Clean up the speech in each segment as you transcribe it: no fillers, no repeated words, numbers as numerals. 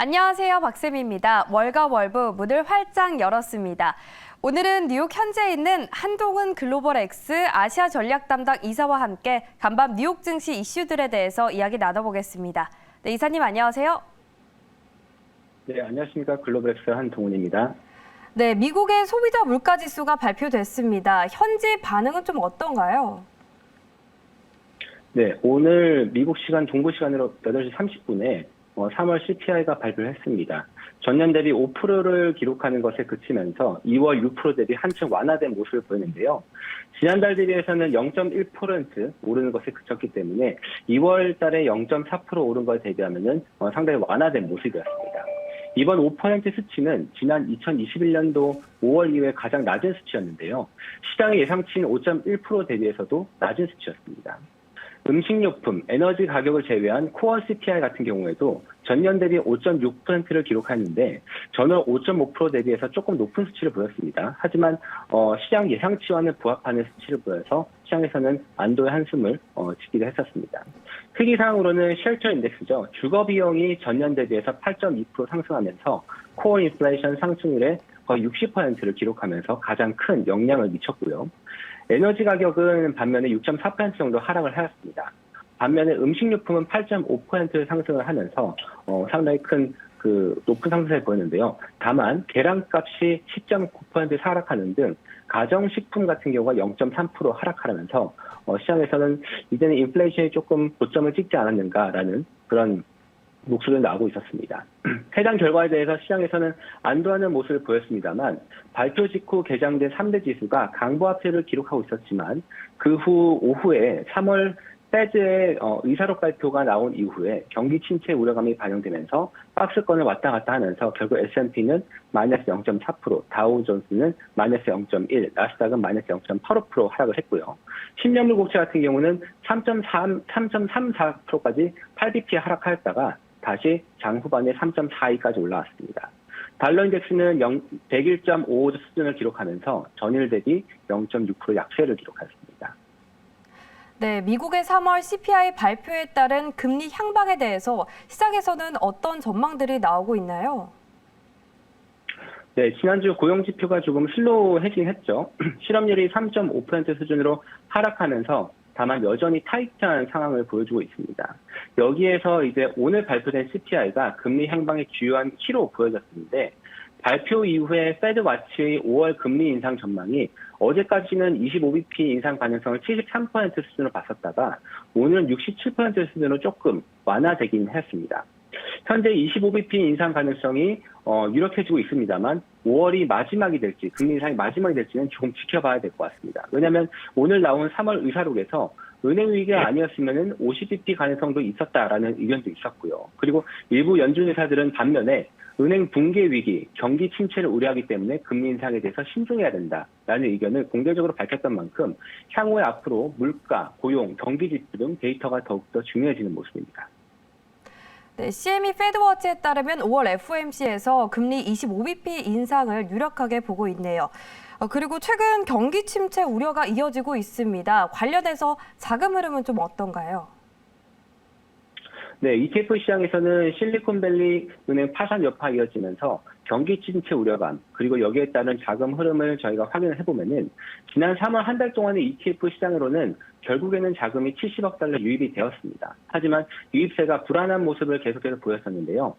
안녕하세요. 박쌤입니다. 월가 월부 문을 활짝 열었습니다. 오늘은 뉴욕 현지에 있는 한동훈 글로벌엑스 아시아 전략 담당 이사와 함께 간밤 뉴욕 증시 이슈들에 대해서 이야기 나눠보겠습니다. 네, 이사님 안녕하세요. 네, 안녕하십니까. 글로벌엑스 한동훈입니다. 네, 미국의 소비자 물가지수가 발표됐습니다. 현지 반응은 좀 어떤가요? 네, 오늘 미국 시간 동부 시간으로 8시 30분에 3월 CPI가 발표를 했습니다. 전년 대비 5%를 기록하는 것에 그치면서 2월 6% 대비 한층 완화된 모습을 보였는데요. 지난달 대비해서는 0.1% 오르는 것에 그쳤기 때문에 2월 달에 0.4% 오른 것에 대비하면 상당히 완화된 모습이었습니다. 이번 5% 수치는 지난 2021년도 5월 이후에 가장 낮은 수치였는데요. 시장의 예상치인 5.1% 대비해서도 낮은 수치였습니다. 음식료품, 에너지 가격을 제외한 코어 CPI 같은 경우에도 전년 대비 5.6%를 기록했는데 전월 5.5% 대비해서 조금 높은 수치를 보였습니다. 하지만 시장 예상치와는 부합하는 수치를 보여서 시장에서는 안도의 한숨을 짓기도 했었습니다. 크기상으로는 쉘터 인덱스죠. 주거 비용이 전년 대비해서 8.2% 상승하면서 코어 인플레이션 상승률의 거의 60%를 기록하면서 가장 큰 영향을 미쳤고요. 에너지 가격은 반면에 6.4% 정도 하락을 하였습니다. 반면에 음식료품은 8.5% 상승을 하면서 상당히 큰 높은 상승세를 보였는데요. 다만 계란값이 10.9% 하락하는 등 가정식품 같은 경우가 0.3% 하락하면서 시장에서는 이제는 인플레이션이 조금 고점을 찍지 않았는가라는 그런 목소리가 나오고 있었습니다. 해당 결과에 대해서 시장에서는 안도하는 모습을 보였습니다만 발표 직후 개장된 3대 지수가 강보합세를 기록하고 있었지만 그 후 오후에 3월 페드의 의사록 발표가 나온 이후에 경기 침체 우려감이 반영되면서 박스권을 왔다 갔다 하면서 결국 S&P는 마이너스 0.4%, 다우존스는 마이너스 0.1%, 나스닥은 마이너스 0.85% 하락을 했고요. 10년물 국채 같은 경우는 3.34%까지 8bp 하락하였다가 다시 장 후반에 3.42까지 올라왔습니다. 달러 인덱스는 101.55 수준을 기록하면서 전일 대비 0.6% 약세를 기록했습니다. 네, 미국의 3월 CPI 발표에 따른 금리 향방에 대해서 시장에서는 어떤 전망들이 나오고 있나요? 네, 지난주 고용지표가 조금 슬로우해진 했죠. 실업률이 3.5% 수준으로 하락하면서 다만 여전히 타이트한 상황을 보여주고 있습니다. 여기에서 이제 오늘 발표된 CPI가 금리 향방의 주요한 키로 보여졌는데 발표 이후에 페드와치의 5월 금리 인상 전망이 어제까지는 25bp 인상 가능성을 73% 수준으로 봤었다가 오늘은 67% 수준으로 조금 완화되긴 했습니다. 현재 25bp 인상 가능성이 유력해지고 있습니다만 5월이 마지막이 될지 금리 인상이 마지막이 될지는 조금 지켜봐야 될 것 같습니다. 왜냐하면 오늘 나온 3월 의사록에서 은행 위기가 아니었으면 50bp 가능성도 있었다라는 의견도 있었고요. 그리고 일부 연준 의사들은 반면에 은행 붕괴 위기, 경기 침체를 우려하기 때문에 금리 인상에 대해서 신중해야 된다라는 의견을 공개적으로 밝혔던 만큼 향후에 앞으로 물가, 고용, 경기 지표 등 데이터가 더욱더 중요해지는 모습입니다. 네, CME 페드워치에 따르면 5월 FOMC에서 금리 25bp 인상을 유력하게 보고 있네요. 그리고 최근 경기 침체 우려가 이어지고 있습니다. 관련해서 자금 흐름은 좀 어떤가요? 네, ETF 시장에서는 실리콘밸리 은행 파산 여파가 이어지면서 경기 침체 우려감, 그리고 여기에 따른 자금 흐름을 저희가 확인을 해보면은 지난 3월 한 달 동안의 ETF 시장으로는 결국에는 자금이 70억 달러 유입이 되었습니다. 하지만 유입세가 불안한 모습을 계속해서 보였었는데요.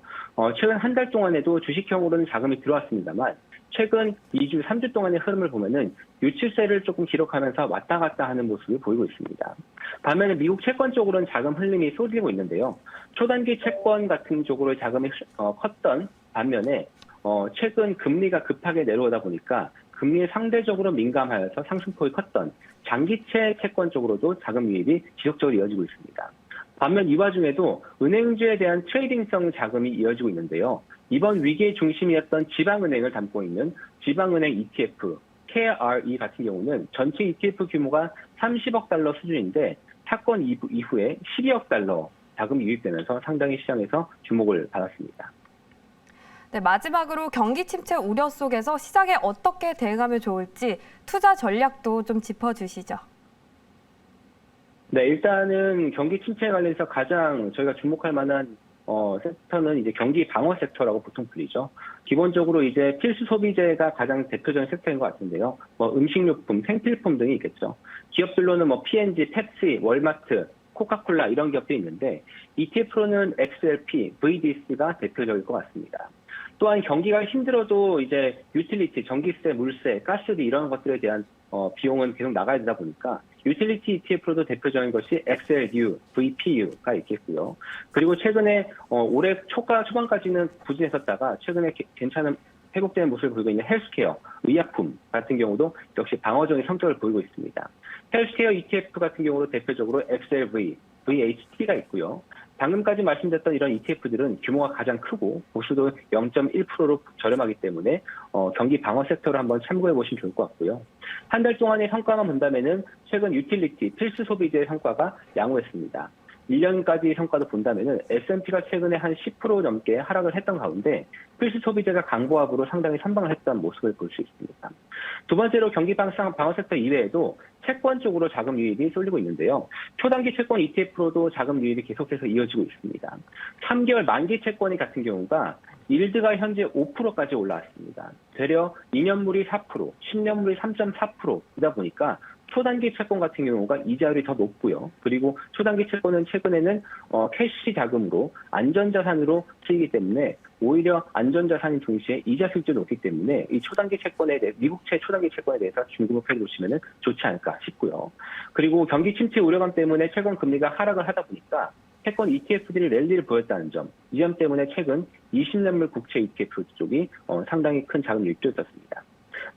최근 한 달 동안에도 주식형으로는 자금이 들어왔습니다만 최근 2주, 3주 동안의 흐름을 보면은 유출세를 조금 기록하면서 왔다 갔다 하는 모습을 보이고 있습니다. 반면에 미국 채권 쪽으로는 자금 흘림이 쏟아지고 있는데요. 초단기 채권 같은 쪽으로 자금이 컸던 반면에 최근 금리가 급하게 내려오다 보니까 금리에 상대적으로 민감하여서 상승폭이 컸던 장기채 채권 쪽으로도 자금 유입이 지속적으로 이어지고 있습니다. 반면 이 와중에도 은행주에 대한 트레이딩성 자금이 이어지고 있는데요. 이번 위기의 중심이었던 지방은행을 담고 있는 지방은행 ETF, KRE 같은 경우는 전체 ETF 규모가 30억 달러 수준인데 사건 이후에 12억 달러 자금이 유입되면서 상당히 시장에서 주목을 받았습니다. 네, 마지막으로 경기 침체 우려 속에서 시장에 어떻게 대응하면 좋을지 투자 전략도 좀 짚어주시죠. 네, 일단은 경기 침체에 관련해서 가장 저희가 주목할 만한 섹터는 이제 경기 방어 섹터라고 보통 불리죠. 기본적으로 이제 필수 소비재가 가장 대표적인 섹터인 것 같은데요. 뭐 음식료품, 생필품 등이 있겠죠. 기업들로는 뭐 P&G, 펩시, 월마트, 코카콜라 이런 기업들이 있는데 ETF로는 XLP, VDS가 대표적일 것 같습니다. 또한 경기가 힘들어도 이제 유틸리티, 전기세, 물세, 가스비 이런 것들에 대한 비용은 계속 나가야 되다 보니까 유틸리티 ETF로도 대표적인 것이 XLU, VPU가 있겠고요. 그리고 최근에 올해 초과 초반까지는 부진했었다가 최근에 괜찮은 회복되는 모습을 보이고 있는 헬스케어, 의약품 같은 경우도 역시 방어적인 성격을 보이고 있습니다. 헬스케어 ETF 같은 경우도 대표적으로 XLV, VHT가 있고요. 방금까지 말씀드렸던 이런 ETF들은 규모가 가장 크고 보수도 0.1%로 저렴하기 때문에 경기 방어 섹터를 한번 참고해 보시면 좋을 것 같고요. 한 달 동안의 성과만 본다면은 최근 유틸리티, 필수 소비재의 성과가 양호했습니다. 1년까지 성과도 본다면은 S&P가 최근에 한 10% 넘게 하락을 했던 가운데 필수 소비재가 강보합으로 상당히 선방을 했던 모습을 볼 수 있습니다. 두 번째로 경기 방어 섹터 이외에도 채권 쪽으로 자금 유입이 쏠리고 있는데요. 초단기 채권 ETF로도 자금 유입이 계속해서 이어지고 있습니다. 3개월 만기 채권이 같은 경우가 일드가 현재 5%까지 올라왔습니다. 되려 2년물이 4%, 10년물이 3.4%이다 보니까 초단기 채권 같은 경우가 이자율이 더 높고요. 그리고 초단기 채권은 최근에는 캐시 자금으로 안전자산으로 쓰이기 때문에 오히려 안전자산인 동시에 이자 수익도 높기 때문에 이 초단기 채권에 대해 미국채 초단기 채권에 대해서 중국을 보시면 좋지 않을까 싶고요. 그리고 경기 침체 우려감 때문에 채권 금리가 하락을 하다 보니까 채권 ETF들이 랠리를 보였다는 점, 이 점 때문에 최근 20년물 국채 ETF 쪽이 상당히 큰 자금 유입도 있었습니다.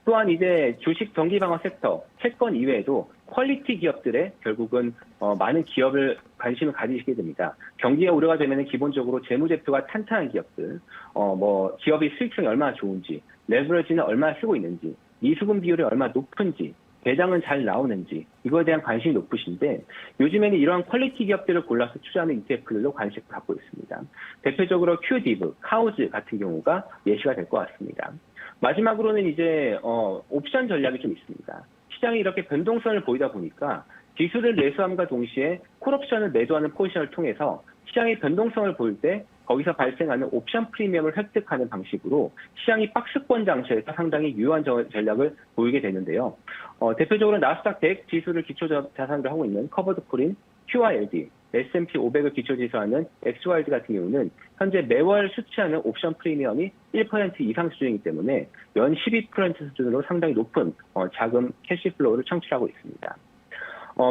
또한 이제 주식 경기 방어 섹터, 채권 이외에도 퀄리티 기업들에 결국은 많은 기업을 관심을 가지시게 됩니다. 경기가 우려가 되면 기본적으로 재무제표가 탄탄한 기업들, 뭐 기업이 수익성이 얼마나 좋은지, 레버리지는 얼마나 쓰고 있는지, 미수금 비율이 얼마나 높은지, 배당은 잘 나오는지 이거에 대한 관심이 높으신데 요즘에는 이러한 퀄리티 기업들을 골라서 투자하는 ETF들로 관심을 갖고 있습니다. 대표적으로 QDIV, 카우즈 같은 경우가 예시가 될 것 같습니다. 마지막으로는 이제 옵션 전략이 좀 있습니다. 시장이 이렇게 변동성을 보이다 보니까 지수를 매수함과 동시에 콜옵션을 매도하는 포지션을 통해서 시장이 변동성을 보일 때 거기서 발생하는 옵션 프리미엄을 획득하는 방식으로 시장이 박스권 장세에서 상당히 유효한 전략을 보이게 되는데요. 대표적으로 나스닥 100 지수를 기초 자산으로 하고 있는 커버드 콜인 QRLD, S&P 500을 기초 지수하는 XYZ 같은 경우는 현재 매월 수취하는 옵션 프리미엄이 1% 이상 수준이기 때문에 연 12% 수준으로 상당히 높은 자금 캐시플로우를 창출하고 있습니다.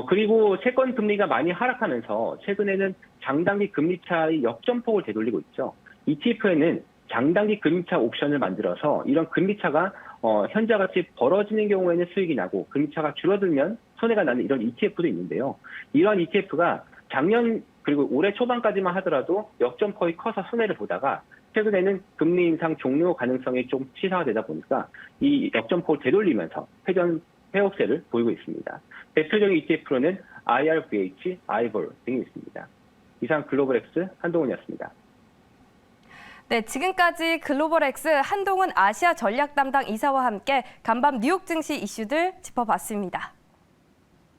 그리고 채권 금리가 많이 하락하면서 최근에는 장단기 금리 차의 역전폭을 되돌리고 있죠. ETF에는 장단기 금리차 옵션을 만들어서 이런 금리차가 현재와 같이 벌어지는 경우에는 수익이 나고 금리차가 줄어들면 손해가 나는 이런 ETF도 있는데요. 이런 ETF가 작년 그리고 올해 초반까지만 하더라도 역전폭이 커서 손해를 보다가 최근에는 금리 인상 종료 가능성이 좀 치사화되다 보니까 이 역전폭을 되돌리면서 회복세를 보이고 있습니다. 대표적인 ETF로는 IRVH, 아이볼 등이 있습니다. 이상 글로벌엑스 한동훈이었습니다. 네, 지금까지 글로벌엑스 한동훈 아시아 전략 담당 이사와 함께 간밤 뉴욕 증시 이슈들 짚어봤습니다.